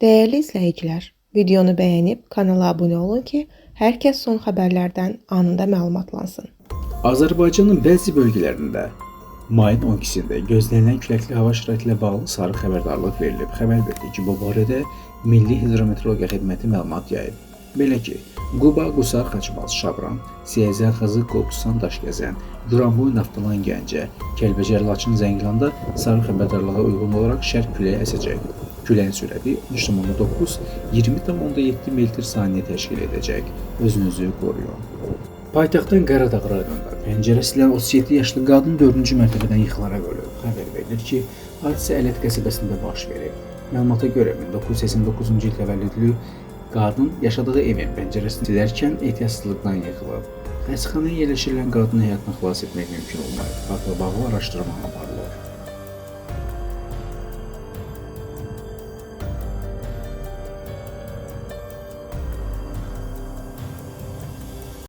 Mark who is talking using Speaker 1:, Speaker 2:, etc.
Speaker 1: Değerli izləyicilər, videonu bəyənib kanala abunə olun ki, hər kəs son xəbərlərdən anında məlumatlansın.
Speaker 2: Azərbaycanın bəzi bölgələrində mayın 12-sində gözlənilən küləkli hava şəraiti ilə bağlı sarı xəbərdarlıq verilib. Xəbər verdi ki, bu barədə Milli Hidrometeorologiya Xidməti məlumat yayıb. Belə ki, Quba, Qusar, Xaçmaz, Şabran, Siyəzər, Xızı, Qobustan, Daşkəzən, Duranboy, Naftalan, Gəncə, Kəlbəcər, Laçın, Zəngilanda sarı xəbərdarlığa uyğun olaraq şərq küləyi əsəcək. Küləyin sürəti 13,9-20,7 metr/saniyə təşkil edəcək. Özünüzü qoruyun. Paytaxtın Qaradağ rayonunda pəncərəsi ilə 37 yaşlı qadın 4-cü mərtəbədən yıxılaraq ölüb. Xəbər verilir ki, hadisə Ələt qəsəbəsində baş verib. Məlumata görə 1989-cu il təvəllüdlü qadın yaşadığı evin pəncərəsini silərkən ehtiyatsızlıqdan yıxılıb. Xəstəxanaya yerləşdirilən qadının həyatını xilas etmək mümkün olmayıb. Faktla bağlı araşdırma aparılır.